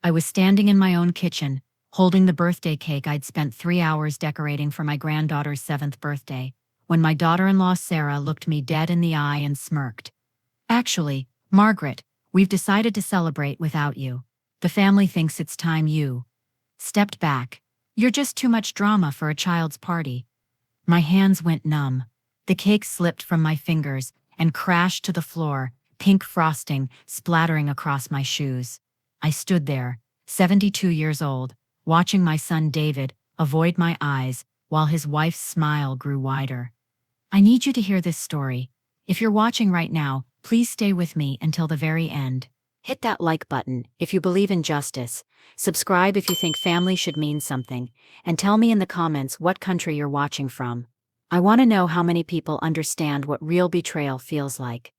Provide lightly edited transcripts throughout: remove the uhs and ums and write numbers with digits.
I was standing in my own kitchen, holding the birthday cake I'd spent 3 hours decorating for my granddaughter's 7th birthday, when my daughter-in-law Sarah looked me dead in the eye and smirked. "Actually, Margaret, we've decided to celebrate without you. The family thinks it's time you stepped back. You're just too much drama for a child's party." My hands went numb. The cake slipped from my fingers and crashed to the floor, pink frosting splattering across my shoes. I stood there, 72 years old, watching my son David avoid my eyes while his wife's smile grew wider. I need you to hear this story. If you're watching right now, please stay with me until the very end. Hit that like button if you believe in justice, subscribe if you think family should mean something, and tell me in the comments what country you're watching from. I want to know how many people understand what real betrayal feels like.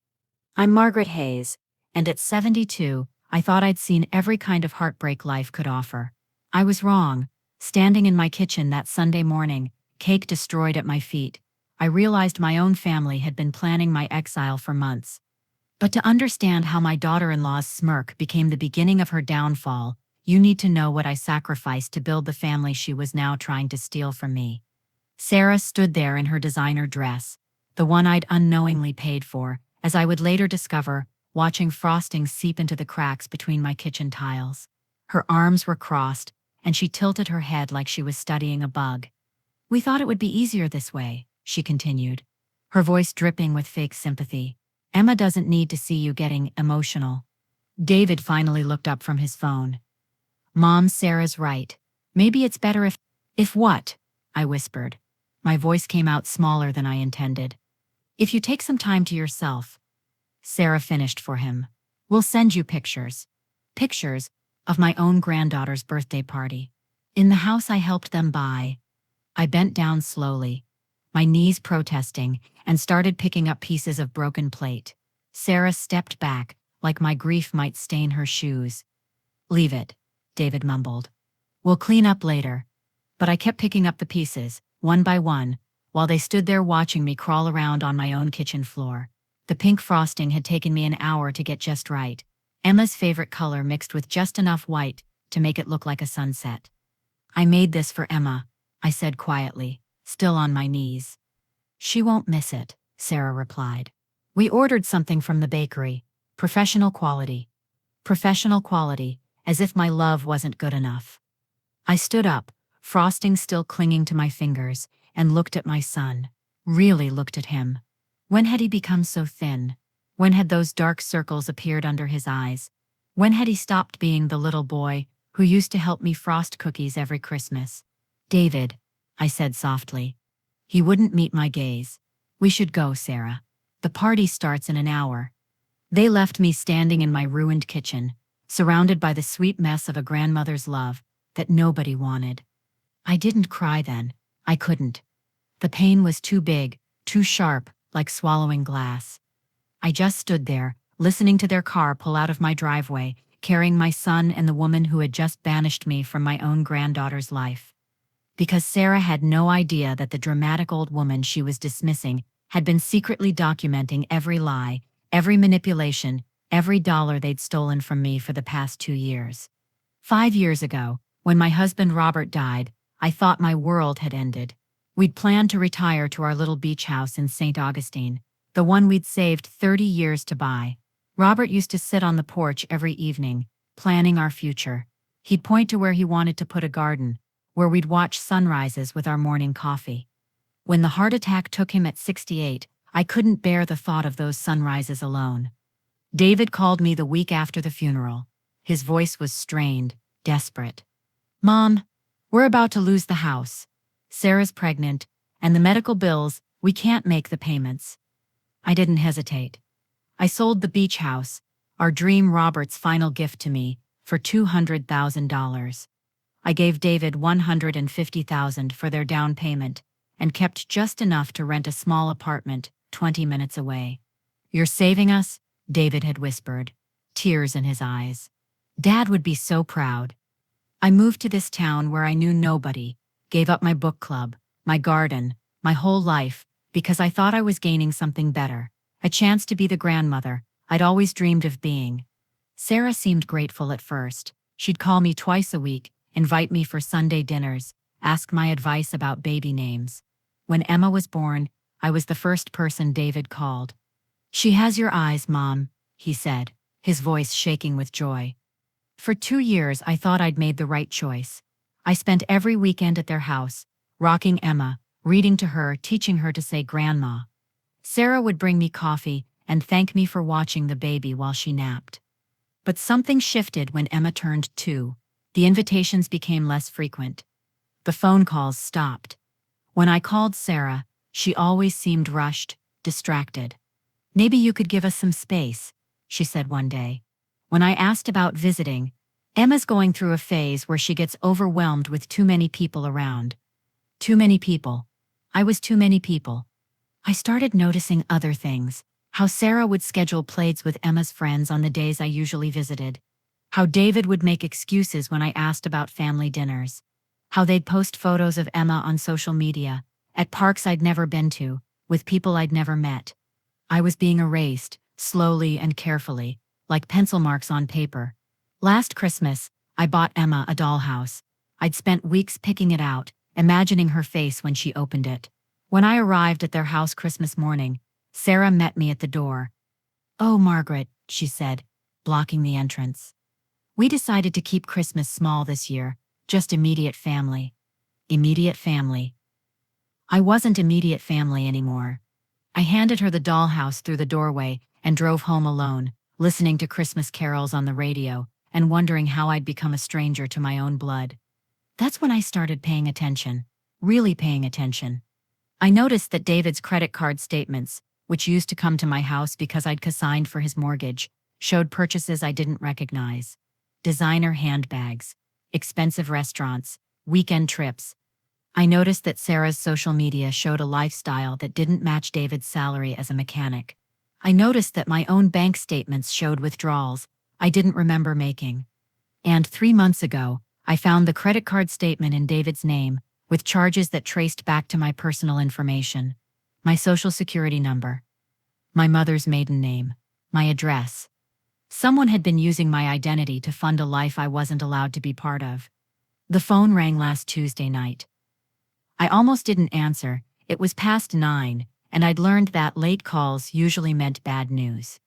I'm Margaret Hayes, and at 72, I thought I'd seen every kind of heartbreak life could offer. I was wrong. Standing in my kitchen that Sunday morning, cake destroyed at my feet, I realized my own family had been planning my exile for months. But to understand how my daughter-in-law's smirk became the beginning of her downfall, you need to know what I sacrificed to build the family she was now trying to steal from me. Sarah stood there in her designer dress, the one I'd unknowingly paid for, as I would later discover, watching frosting seep into the cracks between my kitchen tiles. Her arms were crossed, and she tilted her head like she was studying a bug. "We thought it would be easier this way," she continued, her voice dripping with fake sympathy. "Emma doesn't need to see you getting emotional." David finally looked up from his phone. "Mom, Sarah's right. Maybe it's better if—" "If what?" I whispered. My voice came out smaller than I intended. "If you take some time to yourself." Sarah finished for him. "We'll send you pictures. Pictures of my own granddaughter's birthday party. In the house I helped them buy." I bent down slowly, my knees protesting, and started picking up pieces of broken plate. Sarah stepped back, like my grief might stain her shoes. "Leave it," David mumbled. "We'll clean up later." But I kept picking up the pieces, one by one, while they stood there watching me crawl around on my own kitchen floor. The pink frosting had taken me an hour to get just right. Emma's favorite color mixed with just enough white to make it look like a sunset. "I made this for Emma," I said quietly, still on my knees. "She won't miss it," Sarah replied. "We ordered something from the bakery. Professional quality." Professional quality, as if my love wasn't good enough. I stood up, frosting still clinging to my fingers, and looked at my son. Really looked at him. When had he become so thin? When had those dark circles appeared under his eyes? When had he stopped being the little boy who used to help me frost cookies every Christmas? "David," I said softly. He wouldn't meet my gaze. "We should go, Sarah. The party starts in an hour." They left me standing in my ruined kitchen, surrounded by the sweet mess of a grandmother's love that nobody wanted. I didn't cry then. I couldn't. The pain was too big, too sharp, like swallowing glass. I just stood there, listening to their car pull out of my driveway, carrying my son and the woman who had just banished me from my own granddaughter's life. Because Sarah had no idea that the dramatic old woman she was dismissing had been secretly documenting every lie, every manipulation, every dollar they'd stolen from me for the past 2 years. 5 years ago, when my husband Robert died, I thought my world had ended. We'd planned to retire to our little beach house in St. Augustine, the one we'd saved 30 years to buy. Robert used to sit on the porch every evening, planning our future. He'd point to where he wanted to put a garden, where we'd watch sunrises with our morning coffee. When the heart attack took him at 68, I couldn't bear the thought of those sunrises alone. David called me the week after the funeral. His voice was strained, desperate. "Mom, we're about to lose the house. Sarah's pregnant, and the medical bills, we can't make the payments." I didn't hesitate. I sold the beach house, our dream Robert's final gift to me, for $200,000. I gave David $150,000 for their down payment, and kept just enough to rent a small apartment 20 minutes away. "You're saving us?" David had whispered, tears in his eyes. "Dad would be so proud." I moved to this town where I knew nobody, gave up my book club, my garden, my whole life, because I thought I was gaining something better, a chance to be the grandmother I'd always dreamed of being. Sarah seemed grateful at first. She'd call me twice a week, invite me for Sunday dinners, ask my advice about baby names. When Emma was born, I was the first person David called. "She has your eyes, Mom," he said, his voice shaking with joy. For 2 years, I thought I'd made the right choice. I spent every weekend at their house, rocking Emma, reading to her, teaching her to say Grandma. Sarah would bring me coffee and thank me for watching the baby while she napped. But something shifted when Emma turned 2. The invitations became less frequent. The phone calls stopped. When I called Sarah, she always seemed rushed, distracted. "Maybe you could give us some space," she said one day. When I asked about visiting, "Emma's going through a phase where she gets overwhelmed with too many people around." Too many people. I was too many people. I started noticing other things. How Sarah would schedule plates with Emma's friends on the days I usually visited. How David would make excuses when I asked about family dinners. How they'd post photos of Emma on social media, at parks I'd never been to, with people I'd never met. I was being erased, slowly and carefully, like pencil marks on paper. Last Christmas, I bought Emma a dollhouse. I'd spent weeks picking it out, imagining her face when she opened it. When I arrived at their house Christmas morning, Sarah met me at the door. "Oh, Margaret," she said, blocking the entrance. "We decided to keep Christmas small this year, just immediate family." Immediate family. I wasn't immediate family anymore. I handed her the dollhouse through the doorway and drove home alone, listening to Christmas carols on the radio and wondering how I'd become a stranger to my own blood. That's when I started paying attention, really paying attention. I noticed that David's credit card statements, which used to come to my house because I'd co-signed for his mortgage, showed purchases I didn't recognize. Designer handbags, expensive restaurants, weekend trips. I noticed that Sarah's social media showed a lifestyle that didn't match David's salary as a mechanic. I noticed that my own bank statements showed withdrawals I didn't remember making. And 3 months ago, I found the credit card statement in David's name, with charges that traced back to my personal information, my social security number, my mother's maiden name, my address. Someone had been using my identity to fund a life I wasn't allowed to be part of. The phone rang last Tuesday night. I almost didn't answer. It was past 9, and I'd learned that late calls usually meant bad news.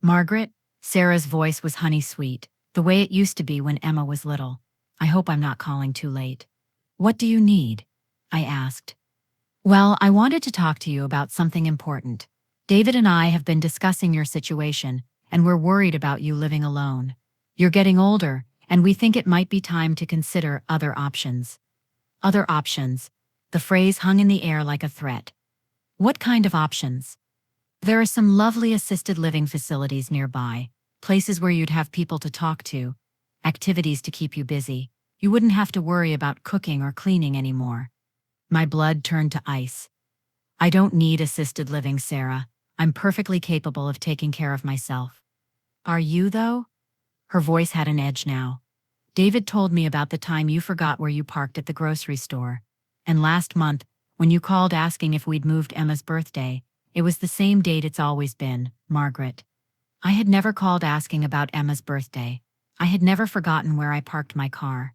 "Margaret?" Sarah's voice was honey-sweet, the way it used to be when Emma was little. "I hope I'm not calling too late." "What do you need?" I asked. "Well, I wanted to talk to you about something important. David and I have been discussing your situation, and we're worried about you living alone. You're getting older, and we think it might be time to consider other options." Other options. The phrase hung in the air like a threat. What kind of options? "There are some lovely assisted living facilities nearby, places where you'd have people to talk to, activities to keep you busy. You wouldn't have to worry about cooking or cleaning anymore." My blood turned to ice. "I don't need assisted living, Sarah. I'm perfectly capable of taking care of myself." "Are you, though?" Her voice had an edge now. "David told me about the time you forgot where you parked at the grocery store. And last month, when you called asking if we'd moved Emma's birthday, it was the same date it's always been, Margaret." I had never called asking about Emma's birthday. I had never forgotten where I parked my car.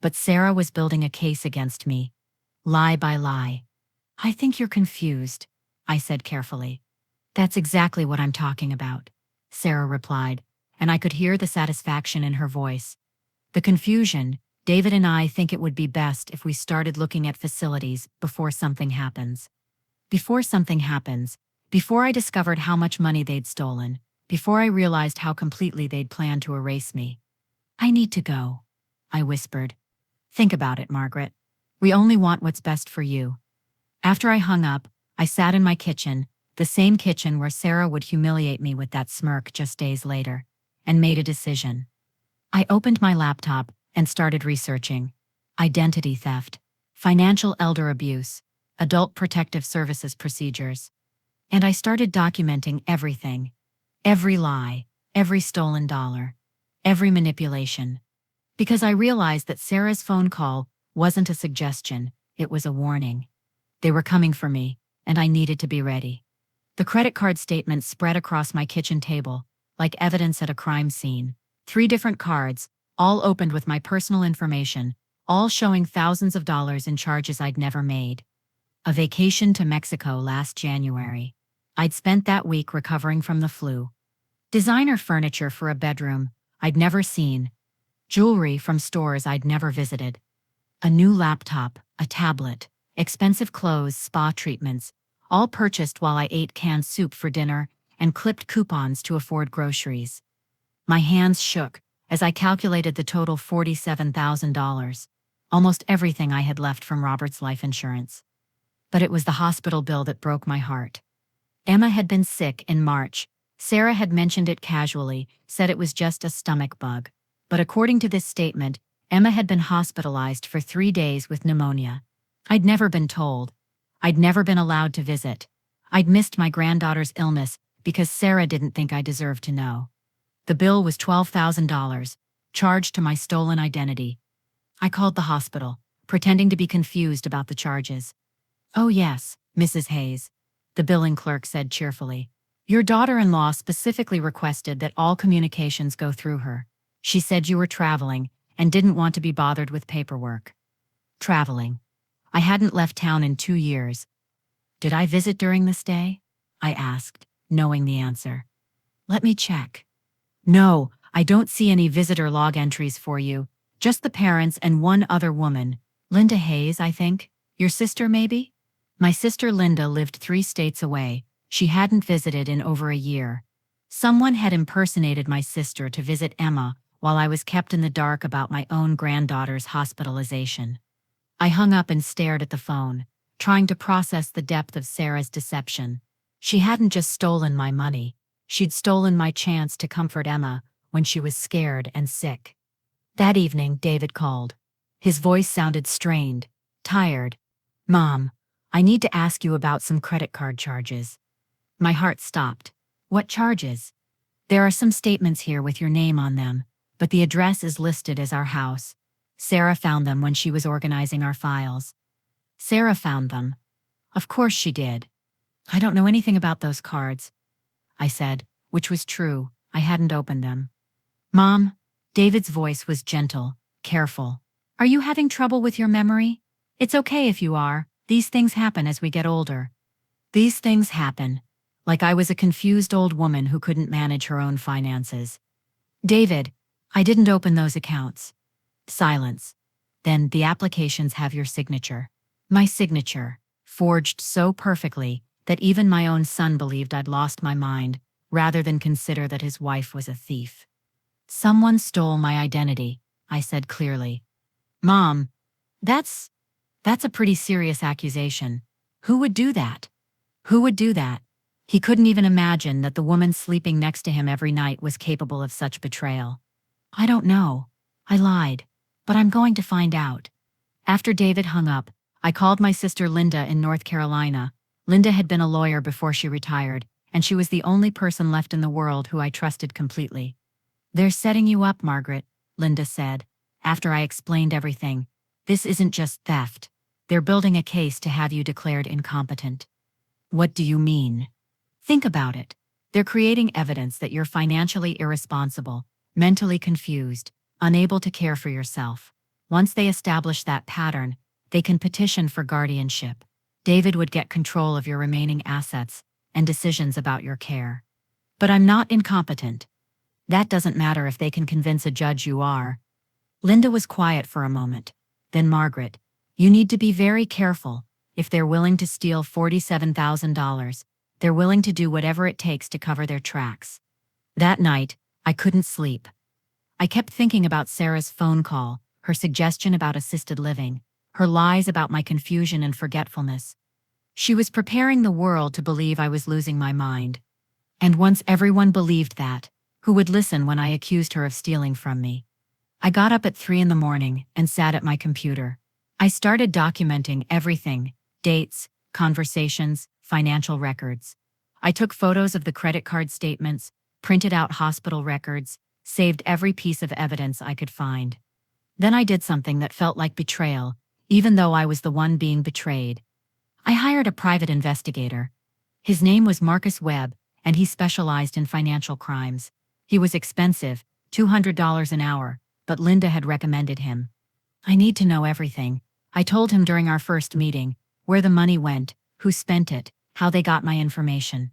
But Sarah was building a case against me. Lie by lie. "I think you're confused," I said carefully. "That's exactly what I'm talking about," Sarah replied, and I could hear the satisfaction in her voice. "The confusion, David and I think it would be best if we started looking at facilities before something happens. Before something happens, before I discovered how much money they'd stolen, before I realized how completely they'd planned to erase me." "I need to go," I whispered. "Think about it, Margaret. We only want what's best for you." After I hung up, I sat in my kitchen, the same kitchen where Sarah would humiliate me with that smirk just days later, and made a decision. I opened my laptop and started researching identity theft, financial elder abuse, adult protective services procedures. And I started documenting everything. Every lie, every stolen dollar, every manipulation. Because I realized that Sarah's phone call wasn't a suggestion, it was a warning. They were coming for me, and I needed to be ready. The credit card statements spread across my kitchen table, like evidence at a crime scene. 3 different cards, all opened with my personal information, all showing thousands of dollars in charges I'd never made. A vacation to Mexico last January. I'd spent that week recovering from the flu. Designer furniture for a bedroom I'd never seen. Jewelry from stores I'd never visited. A new laptop, a tablet, expensive clothes, spa treatments, all purchased while I ate canned soup for dinner and clipped coupons to afford groceries. My hands shook as I calculated the total $47,000, almost everything I had left from Robert's life insurance. But it was the hospital bill that broke my heart. Emma had been sick in March. Sarah had mentioned it casually, said it was just a stomach bug. But according to this statement, Emma had been hospitalized for 3 days with pneumonia. I'd never been told. I'd never been allowed to visit. I'd missed my granddaughter's illness because Sarah didn't think I deserved to know. The bill was $12,000, charged to my stolen identity. I called the hospital, pretending to be confused about the charges. "Oh yes, Mrs. Hayes," the billing clerk said cheerfully. "Your daughter-in-law specifically requested that all communications go through her. She said you were traveling and didn't want to be bothered with paperwork." Traveling. I hadn't left town in 2 years. Did I visit during the stay? I asked, knowing the answer. Let me check. No, I don't see any visitor log entries for you. Just the parents and one other woman. Linda Hayes, I think. Your sister, maybe? My sister Linda lived 3 states away. She hadn't visited in over a year. Someone had impersonated my sister to visit Emma while I was kept in the dark about my own granddaughter's hospitalization. I hung up and stared at the phone, trying to process the depth of Sarah's deception. She hadn't just stolen my money. She'd stolen my chance to comfort Emma when she was scared and sick. That evening, David called. His voice sounded strained, tired. "Mom, I need to ask you about some credit card charges." My heart stopped. "What charges?" "There are some statements here with your name on them, but the address is listed as our house. Sarah found them when she was organizing our files." "Sarah found them?" "Of course she did." "I don't know anything about those cards," I said, which was true. I hadn't opened them. "Mom," David's voice was gentle, careful. "Are you having trouble with your memory? It's okay if you are. These things happen as we get older." These things happen. Like I was a confused old woman who couldn't manage her own finances. "David, I didn't open those accounts." Silence. "Then the applications have your signature." My signature, forged so perfectly that even my own son believed I'd lost my mind, rather than consider that his wife was a thief. "Someone stole my identity," I said clearly. "Mom, that's a pretty serious accusation. Who would do that? Who would do that?" He couldn't even imagine that the woman sleeping next to him every night was capable of such betrayal. "I don't know. I lied. But I'm going to find out." After David hung up, I called my sister Linda in North Carolina. Linda had been a lawyer before she retired, and she was the only person left in the world who I trusted completely. "They're setting you up, Margaret," Linda said, after I explained everything. "This isn't just theft. They're building a case to have you declared incompetent." "What do you mean?" "Think about it. They're creating evidence that you're financially irresponsible, mentally confused, unable to care for yourself. Once they establish that pattern, they can petition for guardianship. David would get control of your remaining assets and decisions about your care." "But I'm not incompetent." "That doesn't matter if they can convince a judge you are." Linda was quiet for a moment. Then Margaret, "You need to be very careful. If they're willing to steal $47,000, they're willing to do whatever it takes to cover their tracks." That night, I couldn't sleep. I kept thinking about Sarah's phone call, her suggestion about assisted living, her lies about my confusion and forgetfulness. She was preparing the world to believe I was losing my mind. And once everyone believed that, who would listen when I accused her of stealing from me? I got up at 3 in the morning and sat at my computer. I started documenting everything: dates, conversations, financial records. I took photos of the credit card statements, printed out hospital records, saved every piece of evidence I could find. Then I did something that felt like betrayal, even though I was the one being betrayed. I hired a private investigator. His name was Marcus Webb, and he specialized in financial crimes. He was expensive, $200 an hour, but Linda had recommended him. I need to know everything. I told him during our first meeting, where the money went, who spent it, how they got my information.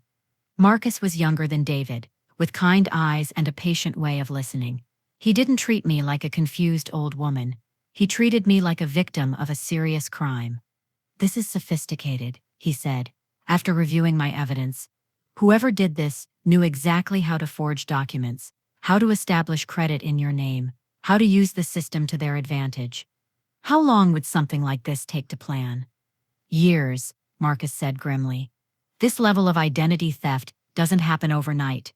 Marcus was younger than David, with kind eyes and a patient way of listening. He didn't treat me like a confused old woman. He treated me like a victim of a serious crime. This is sophisticated, he said, after reviewing my evidence. Whoever did this knew exactly how to forge documents, how to establish credit in your name, how to use the system to their advantage. How long would something like this take to plan? Years, Marcus said grimly. This level of identity theft doesn't happen overnight.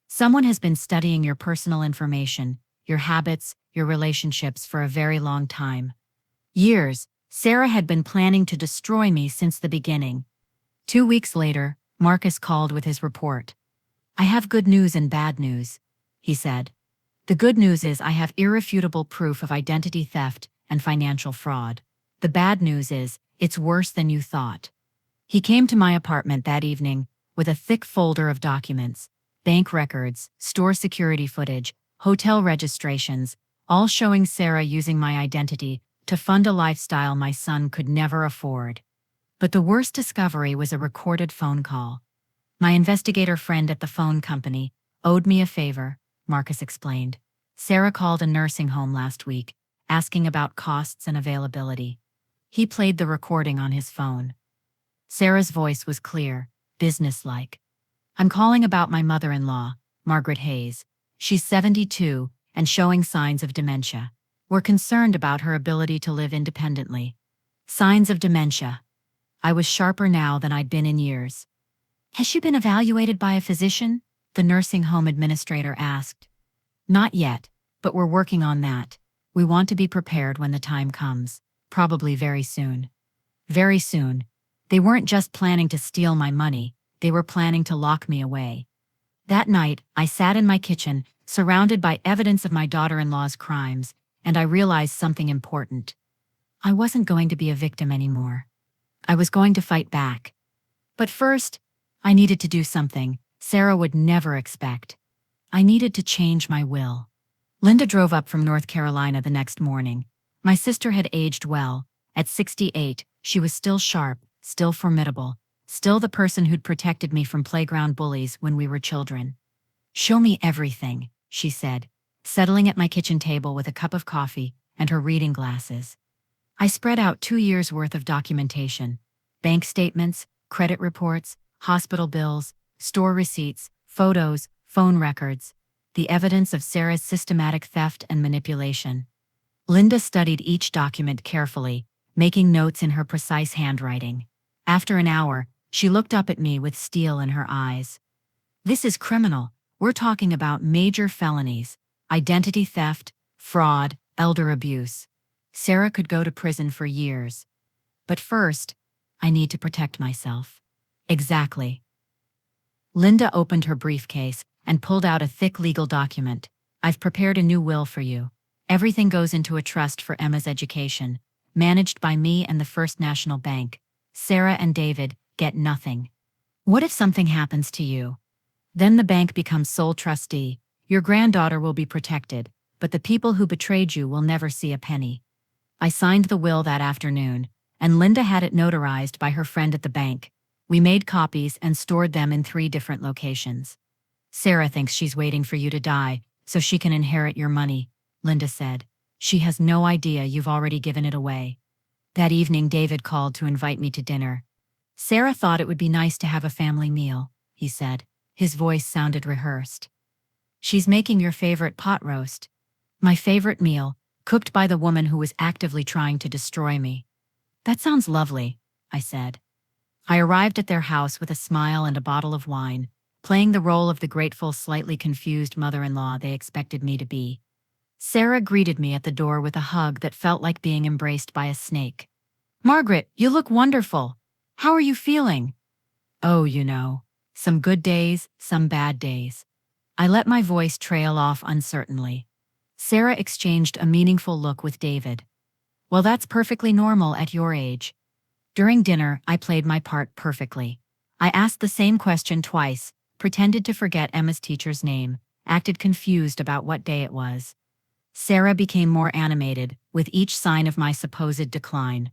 Someone has been studying your personal information, your habits, your relationships for a very long time. Years. Sarah had been planning to destroy me since the beginning. 2 weeks later, Marcus called with his report. I have good news and bad news, he said. The good news is I have irrefutable proof of identity theft and financial fraud. The bad news is it's worse than you thought. He came to my apartment that evening with a thick folder of documents, bank records, store security footage, hotel registrations, all showing Sarah using my identity to fund a lifestyle my son could never afford. But the worst discovery was a recorded phone call. My investigator friend at the phone company owed me a favor, Marcus explained. Sarah called a nursing home last week, asking about costs and availability. He played the recording on his phone. Sarah's voice was clear, businesslike. I'm calling about my mother-in-law, Margaret Hayes. She's 72 and showing signs of dementia. We're concerned about her ability to live independently. Signs of dementia. I was sharper now than I'd been in years. Has she been evaluated by a physician? The nursing home administrator asked. Not yet, but we're working on that. We want to be prepared when the time comes. Probably very soon. Very soon. They weren't just planning to steal my money, they were planning to lock me away. That night, I sat in my kitchen, surrounded by evidence of my daughter-in-law's crimes, and I realized something important. I wasn't going to be a victim anymore. I was going to fight back. But first, I needed to do something Sarah would never expect. I needed to change my will. Linda drove up from North Carolina the next morning. My sister had aged well. At 68, she was still sharp, still formidable, still the person who'd protected me from playground bullies when we were children. Show me everything, she said, settling at my kitchen table with a cup of coffee and her reading glasses. I spread out 2 years' worth of documentation: bank statements, credit reports, hospital bills, store receipts, photos, phone records, the evidence of Sarah's systematic theft and manipulation. Linda studied each document carefully, making notes in her precise handwriting. After an hour, she looked up at me with steel in her eyes. This is criminal. We're talking about major felonies: identity theft, fraud, elder abuse. Sarah could go to prison for years. But first, I need to protect myself. Exactly. Linda opened her briefcase and pulled out a thick legal document. I've prepared a new will for you. Everything goes into a trust for Emma's education, managed by me and the First National Bank. Sarah and David get nothing. What if something happens to you? Then the bank becomes sole trustee. Your granddaughter will be protected, but the people who betrayed you will never see a penny. I signed the will that afternoon, and Linda had it notarized by her friend at the bank. We made copies and stored them in 3 different locations. Sarah thinks she's waiting for you to die so she can inherit your money, Linda said. She has no idea you've already given it away. That evening, David called to invite me to dinner. Sarah thought it would be nice to have a family meal, he said. His voice sounded rehearsed. She's making your favorite pot roast. My favorite meal, cooked by the woman who was actively trying to destroy me. That sounds lovely, I said. I arrived at their house with a smile and a bottle of wine, playing the role of the grateful, slightly confused mother-in-law they expected me to be. Sarah greeted me at the door with a hug that felt like being embraced by a snake. Margaret, you look wonderful. How are you feeling? Oh, some good days, some bad days. I let my voice trail off uncertainly. Sarah exchanged a meaningful look with David. Well, that's perfectly normal at your age. During dinner, I played my part perfectly. I asked the same question twice, pretended to forget Emma's teacher's name, acted confused about what day it was. Sarah became more animated with each sign of my supposed decline.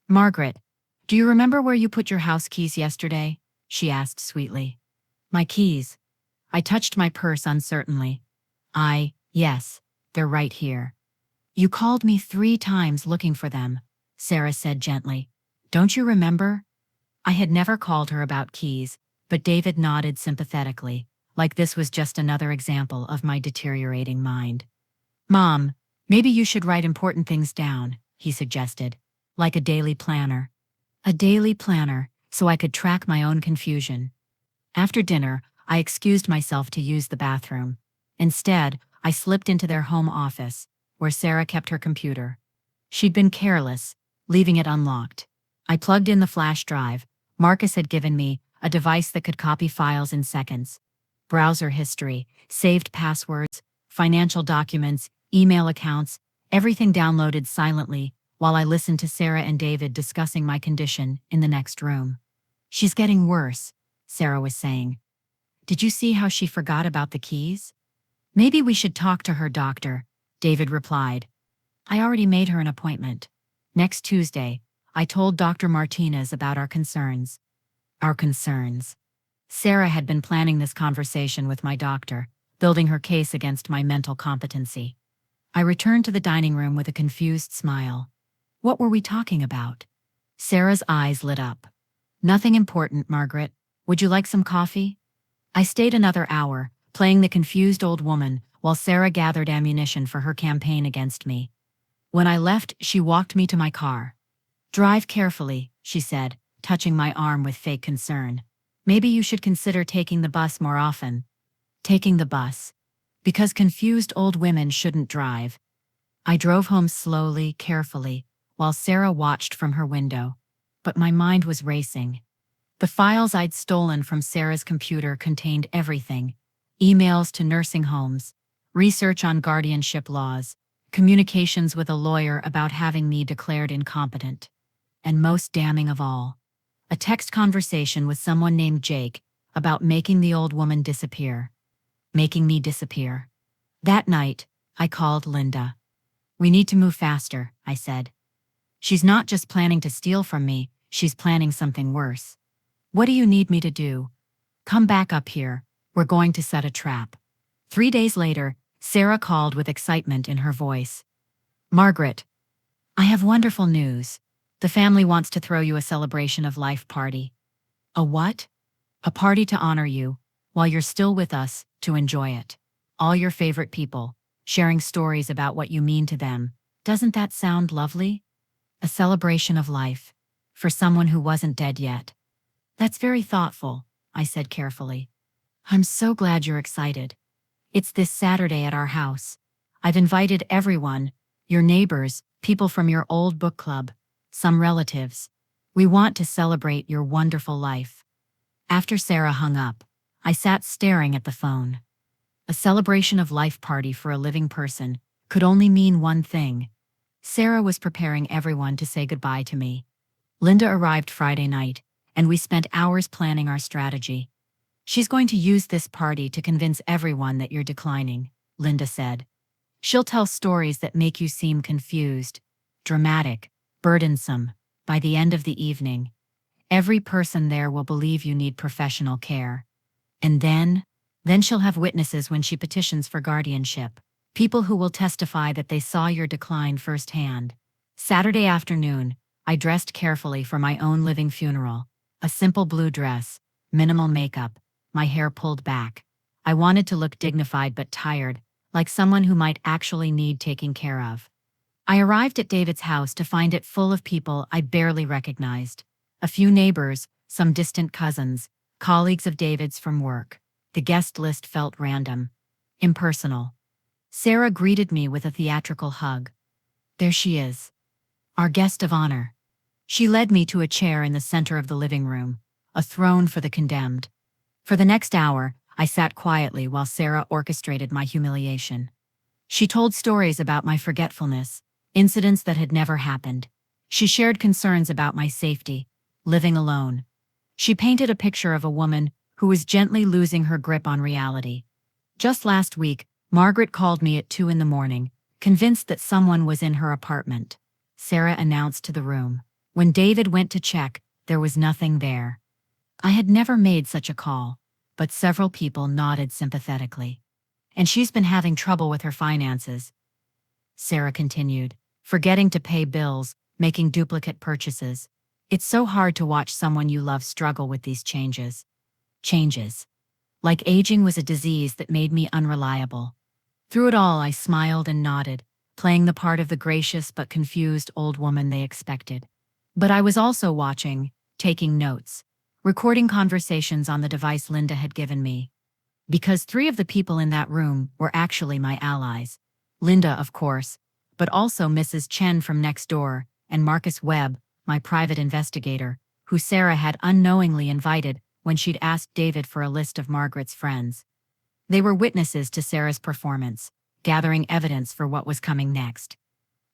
Margaret, do you remember where you put your house keys yesterday? She asked sweetly. My keys. I touched my purse uncertainly. Yes, they're right here. You called me 3 times looking for them, Sarah said gently. Don't you remember? I had never called her about keys, but David nodded sympathetically, like this was just another example of my deteriorating mind. Mom, maybe you should write important things down, he suggested, like a daily planner. A daily planner, so I could track my own confusion. After dinner, I excused myself to use the bathroom. Instead, I slipped into their home office, where Sarah kept her computer. She'd been careless, leaving it unlocked. I plugged in the flash drive. Marcus had given me a device that could copy files in seconds. Browser history, saved passwords, financial documents, email accounts, everything downloaded silently while I listened to Sarah and David discussing my condition in the next room. She's getting worse, Sarah was saying. Did you see how she forgot about the keys? Maybe we should talk to her doctor, David replied. I already made her an appointment. Next Tuesday, I told Dr. Martinez about our concerns. Our concerns. Sarah had been planning this conversation with my doctor, building her case against my mental competency. I returned to the dining room with a confused smile. What were we talking about? Sarah's eyes lit up. Nothing important, Margaret. Would you like some coffee? I stayed another hour, playing the confused old woman, while Sarah gathered ammunition for her campaign against me. When I left, she walked me to my car. Drive carefully, she said, touching my arm with fake concern. Maybe you should consider taking the bus more often. Taking the bus. Because confused old women shouldn't drive. I drove home slowly, carefully, while Sarah watched from her window. But my mind was racing. The files I'd stolen from Sarah's computer contained everything. Emails to nursing homes, research on guardianship laws, communications with a lawyer about having me declared incompetent. And most damning of all, a text conversation with someone named Jake about making the old woman disappear. Making me disappear. That night, I called Linda. We need to move faster, I said. She's not just planning to steal from me, she's planning something worse. What do you need me to do? Come back up here. We're going to set a trap. 3 days later, Sarah called with excitement in her voice. Margaret, I have wonderful news. The family wants to throw you a celebration of life party. A what? A party to honor you, while you're still with us, to enjoy it. All your favorite people, sharing stories about what you mean to them. Doesn't that sound lovely? A celebration of life, for someone who wasn't dead yet. That's very thoughtful, I said carefully. I'm so glad you're excited. It's this Saturday at our house. I've invited everyone, your neighbors, people from your old book club, some relatives. We want to celebrate your wonderful life. After Sarah hung up, I sat staring at the phone. A celebration of life party for a living person could only mean one thing. Sarah was preparing everyone to say goodbye to me. Linda arrived Friday night, and we spent hours planning our strategy. She's going to use this party to convince everyone that you're declining, Linda said. She'll tell stories that make you seem confused, dramatic, burdensome. By the end of the evening, every person there will believe you need professional care. And then she'll have witnesses when she petitions for guardianship. People who will testify that they saw your decline firsthand. Saturday afternoon, I dressed carefully for my own living funeral. A simple blue dress, minimal makeup, my hair pulled back. I wanted to look dignified but tired, like someone who might actually need taking care of. I arrived at David's house to find it full of people I barely recognized. A few neighbors, some distant cousins, colleagues of David's from work. The guest list felt random, impersonal. Sarah greeted me with a theatrical hug. There she is, our guest of honor. She led me to a chair in the center of the living room, a throne for the condemned. For the next hour, I sat quietly while Sarah orchestrated my humiliation. She told stories about my forgetfulness, incidents that had never happened. She shared concerns about my safety, living alone. She painted a picture of a woman who was gently losing her grip on reality. Just last week, Margaret called me at 2 in the morning, convinced that someone was in her apartment, Sarah announced to the room. When David went to check, there was nothing there. I had never made such a call, but several people nodded sympathetically. And she's been having trouble with her finances, Sarah continued, forgetting to pay bills, making duplicate purchases. It's so hard to watch someone you love struggle with these changes. Changes. Like aging was a disease that made me unreliable. Through it all, I smiled and nodded, playing the part of the gracious but confused old woman they expected. But I was also watching, taking notes, recording conversations on the device Linda had given me. Because 3 of the people in that room were actually my allies. Linda, of course, but also Mrs. Chen from next door, and Marcus Webb, my private investigator, who Sarah had unknowingly invited when she'd asked David for a list of Margaret's friends. They were witnesses to Sarah's performance, gathering evidence for what was coming next.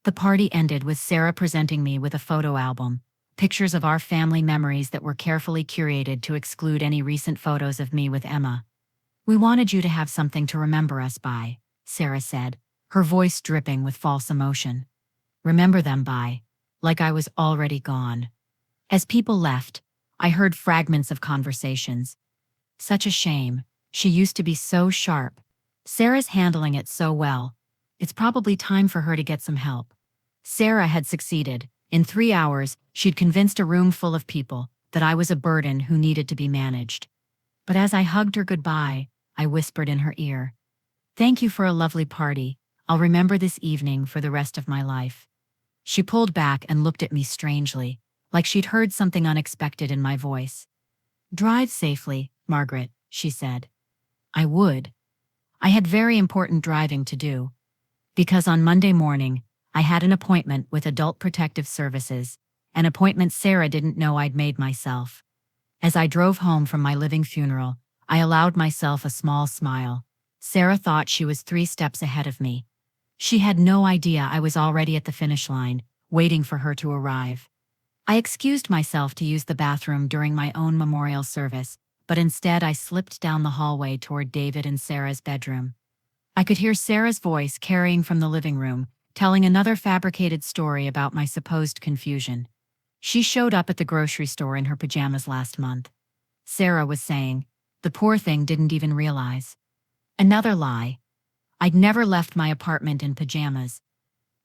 The party ended with Sarah presenting me with a photo album, pictures of our family memories that were carefully curated to exclude any recent photos of me with Emma. "We wanted you to have something to remember us by," Sarah said, her voice dripping with false emotion. "Remember them by, like I was already gone." As people left, I heard fragments of conversations. "Such a shame. She used to be so sharp. Sarah's handling it so well. It's probably time for her to get some help." Sarah had succeeded. In 3 hours, she'd convinced a room full of people that I was a burden who needed to be managed. But as I hugged her goodbye, I whispered in her ear, "Thank you for a lovely party. I'll remember this evening for the rest of my life." She pulled back and looked at me strangely, like she'd heard something unexpected in my voice. "Drive safely, Margaret," she said. I would. I had very important driving to do. Because on Monday morning, I had an appointment with Adult Protective Services, an appointment Sarah didn't know I'd made myself. As I drove home from my living funeral, I allowed myself a small smile. Sarah thought she was 3 steps ahead of me. She had no idea I was already at the finish line, waiting for her to arrive. I excused myself to use the bathroom during my own memorial service, but instead I slipped down the hallway toward David and Sarah's bedroom. I could hear Sarah's voice carrying from the living room, telling another fabricated story about my supposed confusion. She showed up at the grocery store in her pajamas last month. Sarah was saying, "The poor thing didn't even realize." Another lie. I'd never left my apartment in pajamas.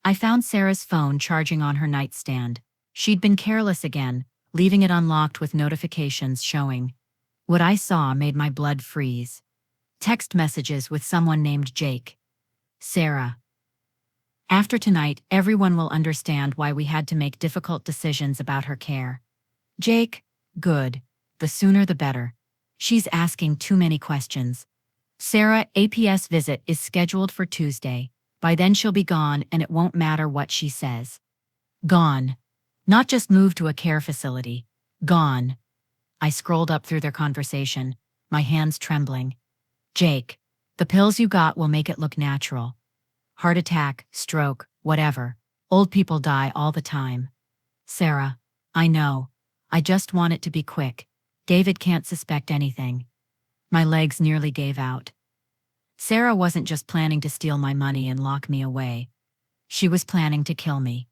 I found Sarah's phone charging on her nightstand. She'd been careless again, leaving it unlocked with notifications showing. What I saw made my blood freeze. Text messages with someone named Jake. Sarah. "After tonight, everyone will understand why we had to make difficult decisions about her care." Jake. "Good. The sooner the better. She's asking too many questions." Sarah, APS visit is scheduled for Tuesday. By then she'll be gone and it won't matter what she says. Gone. Not just moved to a care facility. Gone. I scrolled up through their conversation, my hands trembling. Jake. "The pills you got will make it look natural. Heart attack, stroke, whatever. Old people die all the time." Sarah. "I know. I just want it to be quick. David can't suspect anything." My legs nearly gave out. Sarah wasn't just planning to steal my money and lock me away. She was planning to kill me.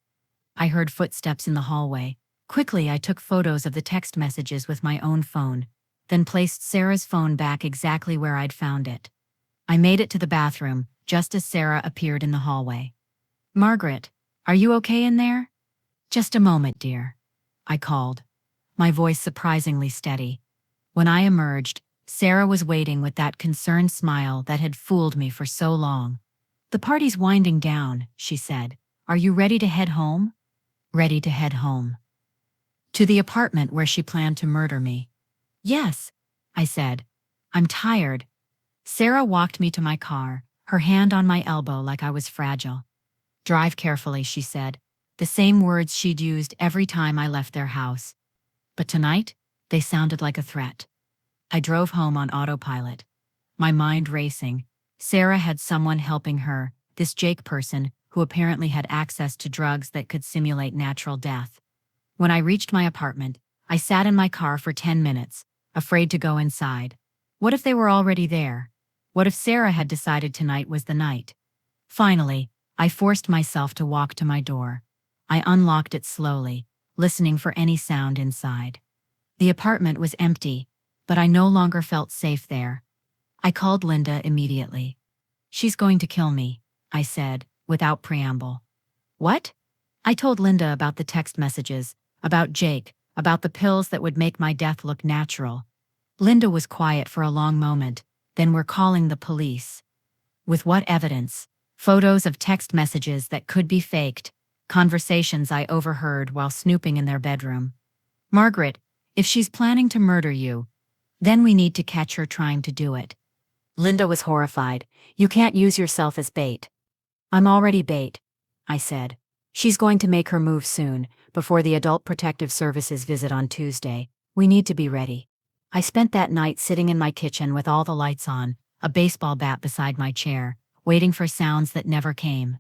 I heard footsteps in the hallway. Quickly, I took photos of the text messages with my own phone, then placed Sarah's phone back exactly where I'd found it. I made it to the bathroom, just as Sarah appeared in the hallway. "Margaret, are you okay in there?" "Just a moment, dear," I called, my voice surprisingly steady. When I emerged, Sarah was waiting with that concerned smile that had fooled me for so long. "The party's winding down," she said. "Are you ready to head home?" Ready to head home. To the apartment where she planned to murder me. "Yes," I said. "I'm tired." Sarah walked me to my car, her hand on my elbow like I was fragile. "Drive carefully," she said, the same words she'd used every time I left their house. But tonight, they sounded like a threat. I drove home on autopilot, my mind racing. Sarah had someone helping her, this Jake person who apparently had access to drugs that could simulate natural death. When I reached my apartment, I sat in my car for 10 minutes, afraid to go inside. What if they were already there? What if Sarah had decided tonight was the night? Finally, I forced myself to walk to my door. I unlocked it slowly, listening for any sound inside. The apartment was empty, but I no longer felt safe there. I called Linda immediately. "She's going to kill me," I said, without preamble. "What?" I told Linda about the text messages, about Jake, about the pills that would make my death look natural. Linda was quiet for a long moment. "Then we're calling the police." "With what evidence?" "Photos of text messages that could be faked, conversations I overheard while snooping in their bedroom." "Margaret, if she's planning to murder you, then we need to catch her trying to do it." Linda was horrified. "You can't use yourself as bait." "I'm already bait," I said. "She's going to make her move soon, before the Adult Protective Services visit on Tuesday. We need to be ready." I spent that night sitting in my kitchen with all the lights on, a baseball bat beside my chair, waiting for sounds that never came.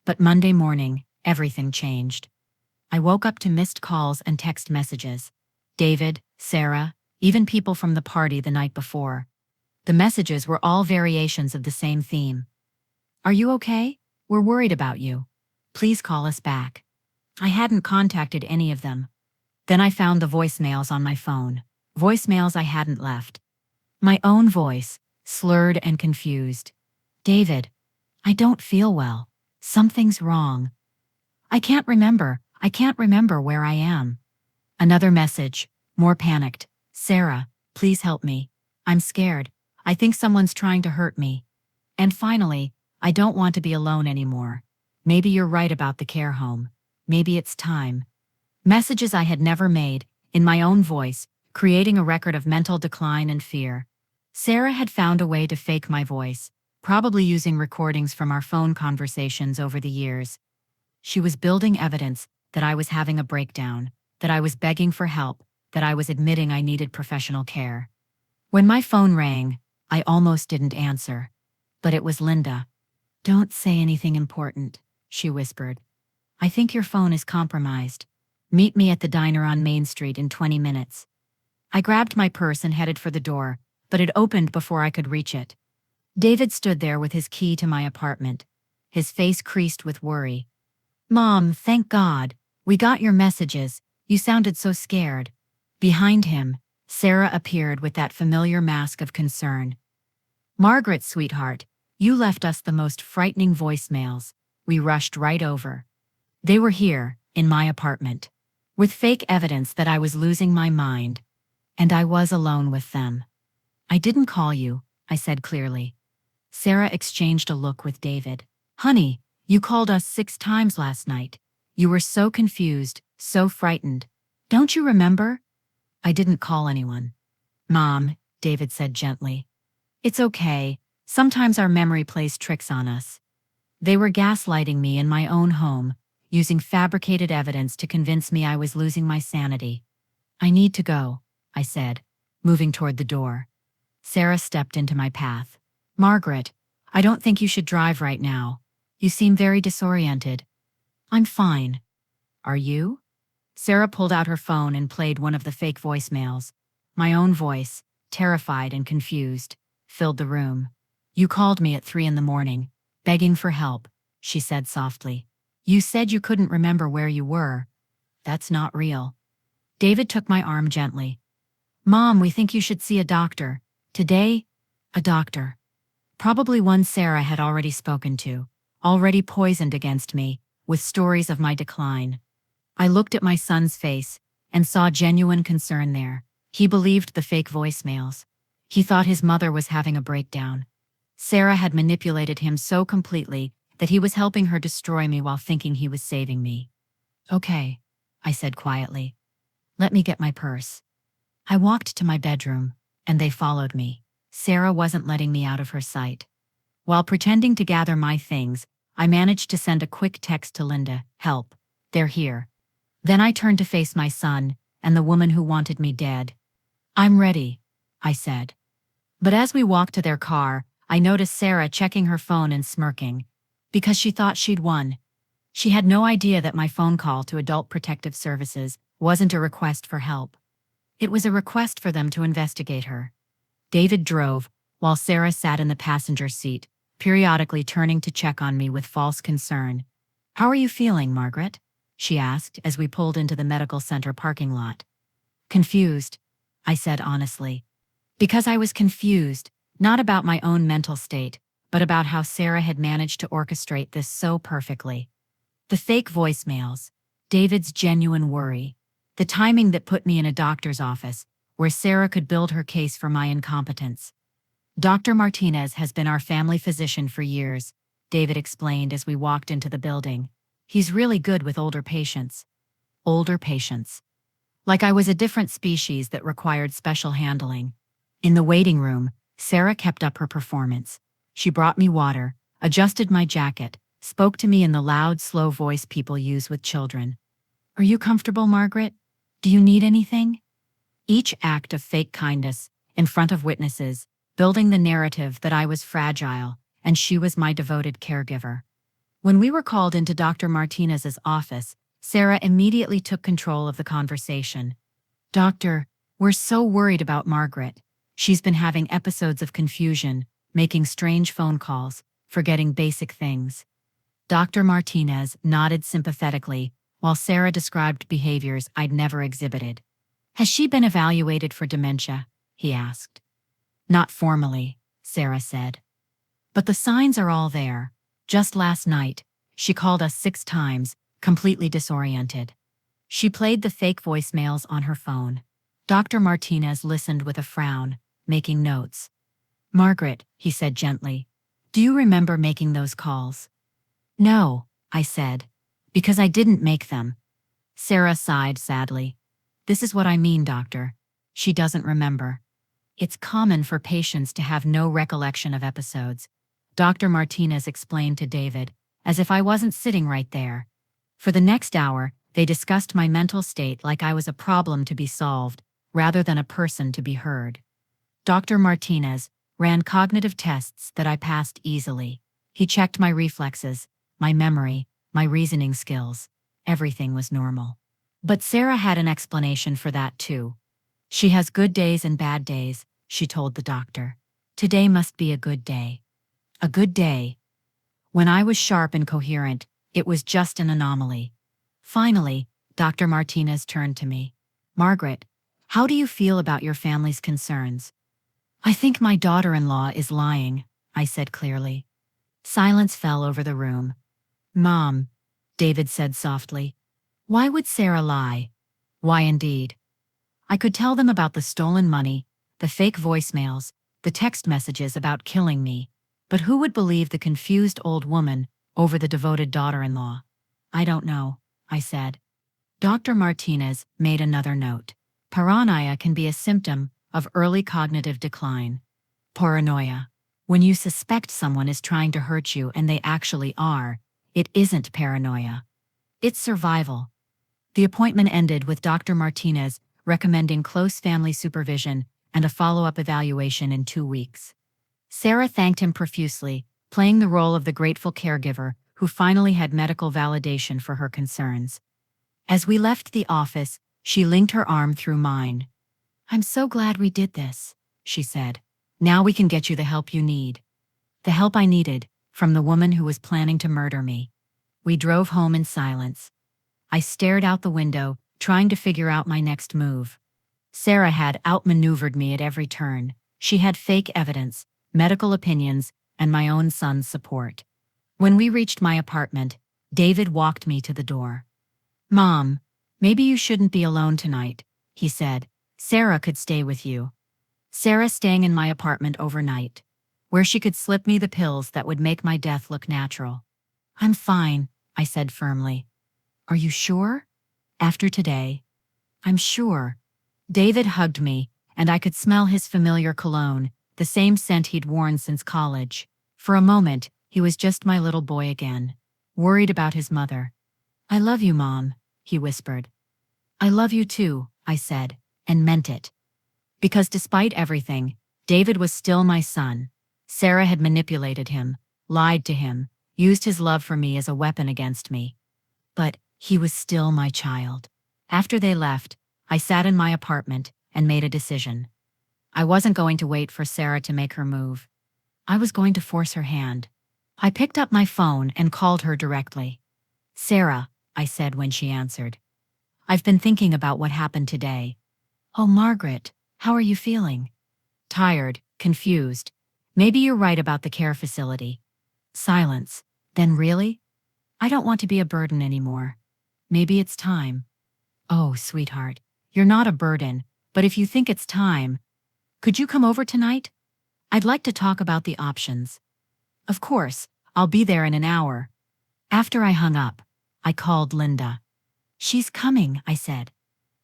But Monday morning, everything changed. I woke up to missed calls and text messages. David, Sarah, even people from the party the night before. The messages were all variations of the same theme. "Are you okay? We're worried about you. Please call us back." I hadn't contacted any of them. Then I found the voicemails on my phone. Voicemails I hadn't left. My own voice, slurred and confused. "David, I don't feel well. Something's wrong. I can't remember where I am." Another message, more panicked. "Sarah, please help me. I'm scared. I think someone's trying to hurt me." And finally, "I don't want to be alone anymore. Maybe you're right about the care home. Maybe it's time." Messages I had never made, in my own voice, creating a record of mental decline and fear. Sarah had found a way to fake my voice, probably using recordings from our phone conversations over the years. She was building evidence that I was having a breakdown, that I was begging for help, that I was admitting I needed professional care. When my phone rang, I almost didn't answer. But it was Linda. "Don't say anything important," she whispered. "I think your phone is compromised. Meet me at the diner on Main Street in 20 minutes. I grabbed my purse and headed for the door, but it opened before I could reach it. David stood there with his key to my apartment, his face creased with worry. "Mom, thank God. We got your messages. You sounded so scared." Behind him, Sarah appeared with that familiar mask of concern. "Margaret, sweetheart, you left us the most frightening voicemails." We rushed right over. They were here, in my apartment, with fake evidence that I was losing my mind. And I was alone with them. "I didn't call you," I said clearly. Sarah exchanged a look with David. "Honey, you called us 6 times last night. You were so confused, so frightened. Don't you remember?" "I didn't call anyone." "Mom," David said gently. "It's okay. Sometimes our memory plays tricks on us." They were gaslighting me in my own home, using fabricated evidence to convince me I was losing my sanity. "I need to go," I said, moving toward the door. Sarah stepped into my path. "Margaret, I don't think you should drive right now. You seem very disoriented." "I'm fine." "Are you?" Sarah pulled out her phone and played one of the fake voicemails. My own voice, terrified and confused, filled the room. "You called me at 3 in the morning, begging for help," she said softly. "You said you couldn't remember where you were. That's not real." David took my arm gently. "Mom, we think you should see a doctor. Today?" "A doctor." Probably one Sarah had already spoken to, already poisoned against me, with stories of my decline. I looked at my son's face and saw genuine concern there. He believed the fake voicemails. He thought his mother was having a breakdown. Sarah had manipulated him so completely that he was helping her destroy me while thinking he was saving me. "Okay," I said quietly. "Let me get my purse." I walked to my bedroom, and they followed me. Sarah wasn't letting me out of her sight. While pretending to gather my things, I managed to send a quick text to Linda, "Help, they're here." Then I turned to face my son and the woman who wanted me dead. "I'm ready," I said. But as we walked to their car, I noticed Sarah checking her phone and smirking, because she thought she'd won. She had no idea that my phone call to Adult Protective Services wasn't a request for help. It was a request for them to investigate her. David drove, while Sarah sat in the passenger seat, periodically turning to check on me with false concern. "How are you feeling, Margaret?" she asked as we pulled into the medical center parking lot. "Confused," I said honestly. Because I was confused, not about my own mental state, but about how Sarah had managed to orchestrate this so perfectly. The fake voicemails, David's genuine worry, the timing that put me in a doctor's office where Sarah could build her case for my incompetence. "Dr. Martinez has been our family physician for years," David explained as we walked into the building. "He's really good with older patients." Older patients. Like I was a different species that required special handling. In the waiting room, Sarah kept up her performance. She brought me water, adjusted my jacket, spoke to me in the loud, slow voice people use with children. "Are you comfortable, Margaret? Do you need anything?" Each act of fake kindness, in front of witnesses, building the narrative that I was fragile and she was my devoted caregiver. When we were called into Dr. Martinez's office, Sarah immediately took control of the conversation. "Doctor, we're so worried about Margaret. She's been having episodes of confusion, making strange phone calls, forgetting basic things." Dr. Martinez nodded sympathetically while Sarah described behaviors I'd never exhibited. "Has she been evaluated for dementia?" he asked. "Not formally," Sarah said. "But the signs are all there. Just last night, she called us 6 times, completely disoriented." She played the fake voicemails on her phone. Dr. Martinez listened with a frown, making notes. "Margaret," he said gently, "do you remember making those calls?" "No," I said, "because I didn't make them." Sarah sighed sadly. "This is what I mean, doctor. She doesn't remember. It's common for patients to have no recollection of episodes," Dr. Martinez explained to David, as if I wasn't sitting right there. For the next hour, they discussed my mental state like I was a problem to be solved, rather than a person to be heard. Dr. Martinez ran cognitive tests that I passed easily. He checked my reflexes, my memory, my reasoning skills. Everything was normal. But Sarah had an explanation for that too. "She has good days and bad days," she told the doctor. "Today must be a good day." A good day. When I was sharp and coherent, it was just an anomaly. Finally, Dr. Martinez turned to me. "Margaret, how do you feel about your family's concerns?" "I think my daughter-in-law is lying," I said clearly. Silence fell over the room. "Mom," David said softly, "why would Sarah lie?" "Why indeed?" I could tell them about the stolen money, the fake voicemails, the text messages about killing me, but who would believe the confused old woman over the devoted daughter-in-law? "I don't know," I said. Dr. Martinez made another note. "Paranoia can be a symptom of early cognitive decline." Paranoia. When you suspect someone is trying to hurt you and they actually are, it isn't paranoia. It's survival. The appointment ended with Dr. Martinez recommending close family supervision and a follow-up evaluation in 2 weeks. Sarah thanked him profusely, playing the role of the grateful caregiver who finally had medical validation for her concerns. As we left the office, she linked her arm through mine. "I'm so glad we did this," she said. "Now we can get you the help you need." The help I needed, from the woman who was planning to murder me. We drove home in silence. I stared out the window, trying to figure out my next move. Sarah had outmaneuvered me at every turn. She had fake evidence, medical opinions, and my own son's support. When we reached my apartment, David walked me to the door. "Mom, maybe you shouldn't be alone tonight," he said. "Sarah could stay with you." Sarah staying in my apartment overnight, where she could slip me the pills that would make my death look natural. "I'm fine," I said firmly. "Are you sure?" "After today." "I'm sure." David hugged me, and I could smell his familiar cologne, the same scent he'd worn since college. For a moment, he was just my little boy again, worried about his mother. "I love you, Mom," he whispered. "I love you too," I said, and meant it. Because despite everything, David was still my son. Sarah had manipulated him, lied to him, used his love for me as a weapon against me. But he was still my child. After they left, I sat in my apartment and made a decision. I wasn't going to wait for Sarah to make her move. I was going to force her hand. I picked up my phone and called her directly. "Sarah," I said when she answered. "I've been thinking about what happened today." "Oh, Margaret, how are you feeling?" "Tired, confused. Maybe you're right about the care facility." Silence. "Then really? I don't want to be a burden anymore. Maybe it's time." "Oh, sweetheart, you're not a burden, but if you think it's time, could you come over tonight? I'd like to talk about the options." "Of course, I'll be there in an hour." After I hung up, I called Linda. "She's coming," I said.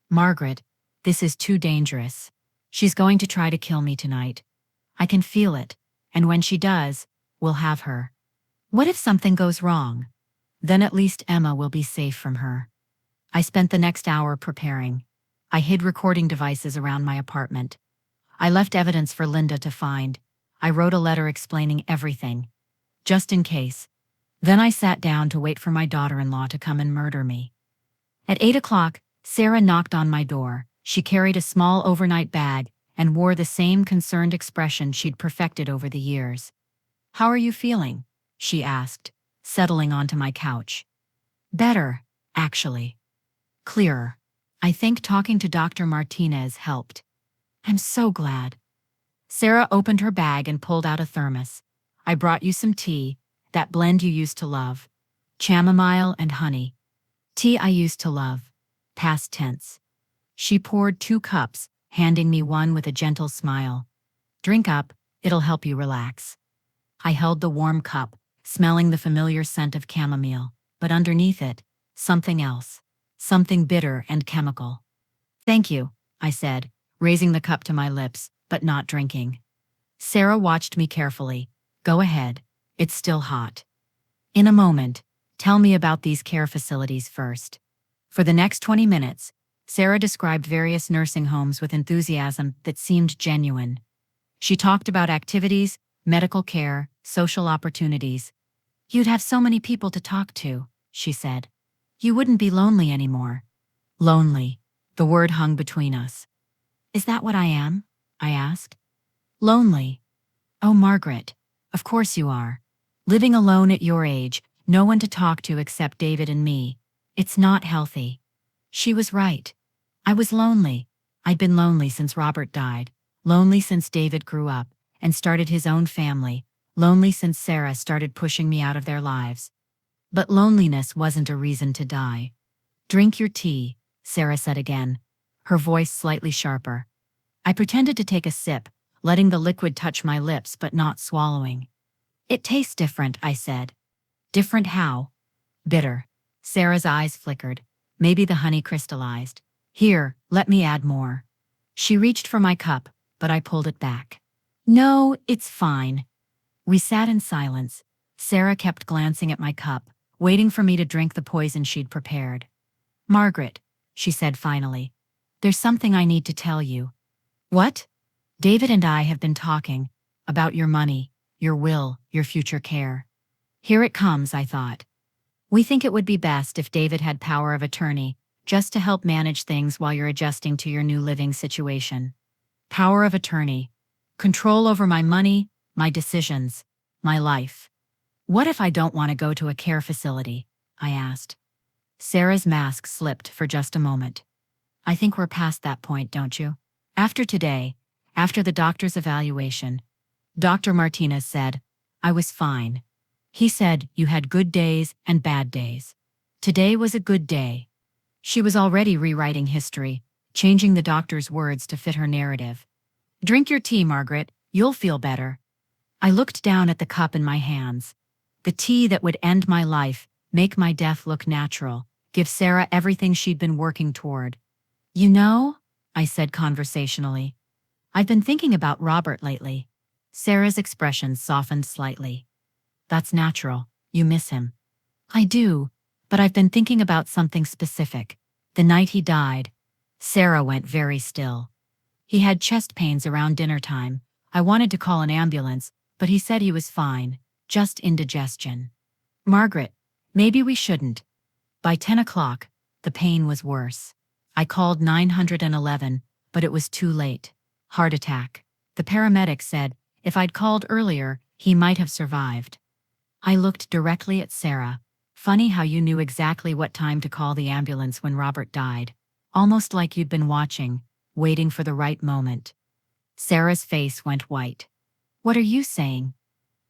"Margaret, this is too dangerous. She's going to try to kill me tonight. I can feel it, and when she does, we'll have her. What if something goes wrong? Then at least Emma will be safe from her." I spent the next hour preparing. I hid recording devices around my apartment. I left evidence for Linda to find. I wrote a letter explaining everything, just in case. Then I sat down to wait for my daughter-in-law to come and murder me. At 8 o'clock, Sarah knocked on my door. She carried a small overnight bag and wore the same concerned expression she'd perfected over the years. "How are you feeling?" she asked, settling onto my couch. "Better, actually. Clearer. I think talking to Dr. Martinez helped." "I'm so glad." Sarah opened her bag and pulled out a thermos. "I brought you some tea, that blend you used to love. Chamomile and honey. Tea I used to love. Past tense." She poured 2 cups, handing me one with a gentle smile. "Drink up, it'll help you relax." I held the warm cup, smelling the familiar scent of chamomile, but underneath it, something else. Something bitter and chemical. "Thank you," I said, raising the cup to my lips, but not drinking. Sarah watched me carefully. "Go ahead. It's still hot." "In a moment. Tell me about these care facilities first." For the next 20 minutes, Sarah described various nursing homes with enthusiasm that seemed genuine. She talked about activities, medical care, social opportunities. "You'd have so many people to talk to," she said. "You wouldn't be lonely anymore." Lonely. The word hung between us. "Is that what I am?" I asked. "Lonely. Oh, Margaret, of course you are. Living alone at your age, no one to talk to except David and me. It's not healthy." She was right. I was lonely. I'd been lonely since Robert died, lonely since David grew up and started his own family, lonely since Sarah started pushing me out of their lives. But loneliness wasn't a reason to die. "Drink your tea," Sarah said again, her voice slightly sharper. I pretended to take a sip, letting the liquid touch my lips but not swallowing. "It tastes different," I said. "Different how?" "Bitter." Sarah's eyes flickered. Maybe the honey crystallized. "Here, let me add more." She reached for my cup, but I pulled it back. "No, it's fine." We sat in silence. Sarah kept glancing at my cup, waiting for me to drink the poison she'd prepared. "Margaret," she said finally, "there's something I need to tell you." "What?" "David and I have been talking about your money, your will, your future care." Here it comes, I thought. "We think it would be best if David had power of attorney, just to help manage things while you're adjusting to your new living situation." Power of attorney. Control over my money, my decisions, my life. "What if I don't want to go to a care facility?" I asked. Sarah's mask slipped for just a moment. "I think we're past that point, don't you? After today, after the doctor's evaluation, Dr. Martinez said, I was fine. He said you had good days and bad days. Today was a good day." She was already rewriting history, changing the doctor's words to fit her narrative. "Drink your tea, Margaret. You'll feel better." I looked down at the cup in my hands. The tea that would end my life, make my death look natural, give Sarah everything she'd been working toward. "You know," I said conversationally, "I've been thinking about Robert lately." Sarah's expression softened slightly. "That's natural. You miss him." "I do, but I've been thinking about something specific. The night he died." Sarah went very still. "He had chest pains around dinner time. I wanted to call an ambulance, but he said he was fine, just indigestion." "Margaret, maybe we shouldn't." By 10 o'clock, the pain was worse. I called 911, but it was too late. Heart attack. The paramedic said if I'd called earlier, He might have survived. I looked directly at Sarah. Funny how you knew exactly what time to call the ambulance when Robert died. Almost like you'd been watching, waiting for the right moment. Sarah's face went white. What are you saying?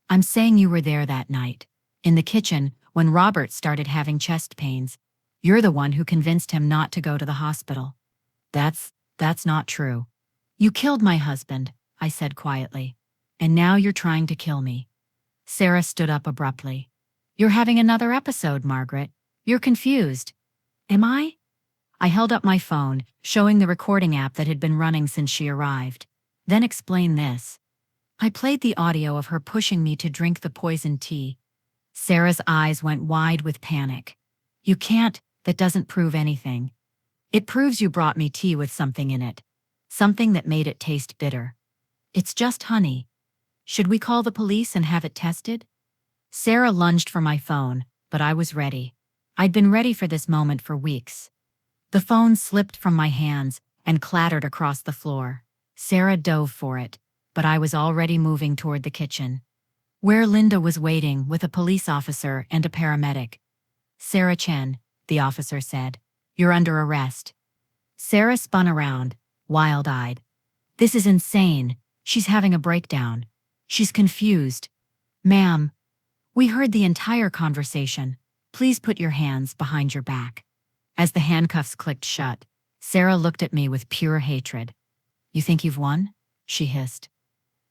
I'm saying you were there that night. In the kitchen, when Robert started having chest pains. You're the one who convinced him not to go to the hospital. That's not true. You killed my husband, I said quietly. And now you're trying to kill me. Sarah stood up abruptly. You're having another episode, Margaret. You're confused. Am I? I held up my phone, showing the recording app that had been running since she arrived. Then explain this. I played the audio of her pushing me to drink the poisoned tea. Sarah's eyes went wide with panic. You can't, that doesn't prove anything. It proves you brought me tea with something in it. Something that made it taste bitter. It's just honey. Should we call the police and have it tested? Sarah lunged for my phone, but I was ready. I'd been ready for this moment for weeks. The phone slipped from my hands and clattered across the floor. Sarah dove for it, but I was already moving toward the kitchen, where Linda was waiting with a police officer and a paramedic. Sarah Chen, the officer said, you're under arrest. Sarah spun around, wild-eyed. This is insane. She's having a breakdown. She's confused. Ma'am, we heard the entire conversation. Please put your hands behind your back. As the handcuffs clicked shut, Sarah looked at me with pure hatred. You think you've won? She hissed.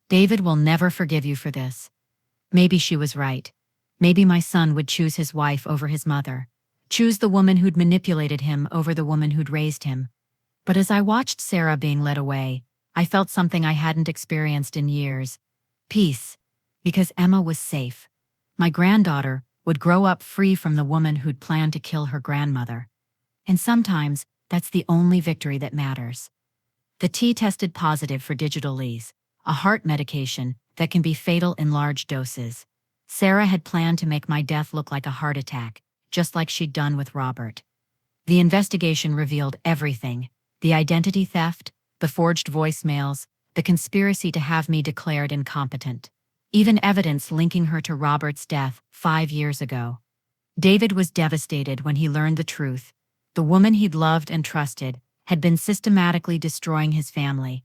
David will never forgive you for this. Maybe she was right. Maybe my son would choose his wife over his mother. Choose the woman who'd manipulated him over the woman who'd raised him. But as I watched Sarah being led away, I felt something I hadn't experienced in years. Peace. Because Emma was safe. My granddaughter would grow up free from the woman who'd planned to kill her grandmother. And sometimes, that's the only victory that matters. The tea tested positive for digitalis, a heart medication that can be fatal in large doses. Sarah had planned to make my death look like a heart attack, just like she'd done with Robert. The investigation revealed everything: the identity theft, the forged voicemails, the conspiracy to have me declared incompetent. Even evidence linking her to Robert's death 5 years ago. David was devastated when he learned the truth. The woman he'd loved and trusted had been systematically destroying his family.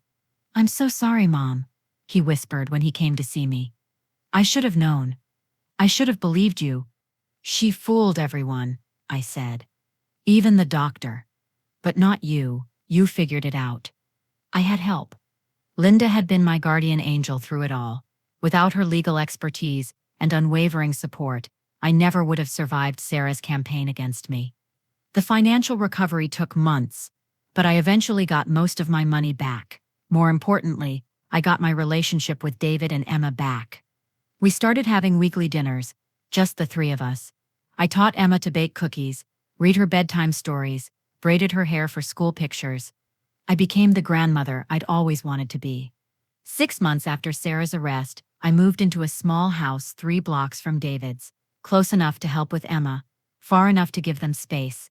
I'm so sorry, Mom, he whispered when he came to see me. I should have known. I should have believed you. She fooled everyone, I said. Even the doctor. But not you. You figured it out. I had help. Linda had been my guardian angel through it all. Without her legal expertise and unwavering support, I never would have survived Sarah's campaign against me. The financial recovery took months, but I eventually got most of my money back. More importantly, I got my relationship with David and Emma back. We started having weekly dinners, just the three of us. I taught Emma to bake cookies, read her bedtime stories, braided her hair for school pictures. I became the grandmother I'd always wanted to be. 6 months after Sarah's arrest, I moved into a small house 3 blocks from David's, close enough to help with Emma, far enough to give them space.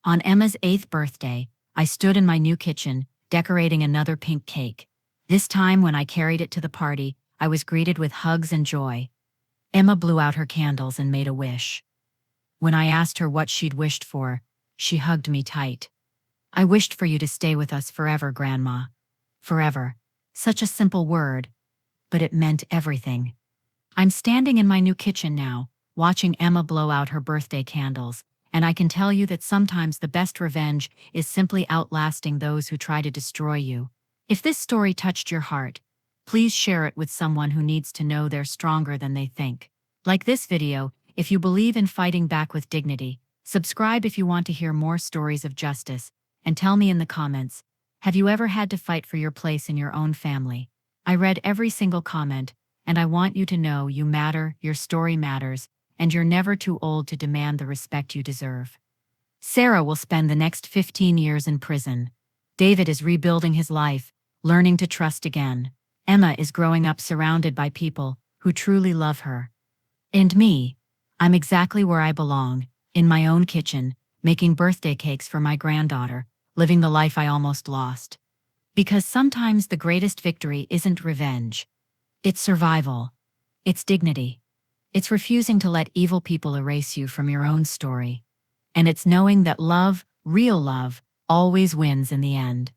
On Emma's 8th birthday, I stood in my new kitchen, decorating another pink cake. This time when I carried it to the party, I was greeted with hugs and joy. Emma blew out her candles and made a wish. When I asked her what she'd wished for, she hugged me tight. I wished for you to stay with us forever, Grandma. Forever. Such a simple word, but it meant everything. I'm standing in my new kitchen now, watching Emma blow out her birthday candles, and I can tell you that sometimes the best revenge is simply outlasting those who try to destroy you. If this story touched your heart, please share it with someone who needs to know they're stronger than they think. Like this video, if you believe in fighting back with dignity, subscribe if you want to hear more stories of justice, and tell me in the comments, have you ever had to fight for your place in your own family? I read every single comment, and I want you to know you matter, your story matters, and you're never too old to demand the respect you deserve. Sarah will spend the next 15 years in prison. David is rebuilding his life, learning to trust again. Emma is growing up surrounded by people who truly love her. And me, I'm exactly where I belong, in my own kitchen, making birthday cakes for my granddaughter, living the life I almost lost. Because sometimes the greatest victory isn't revenge. It's survival. It's dignity. It's refusing to let evil people erase you from your own story. And it's knowing that love, real love, always wins in the end.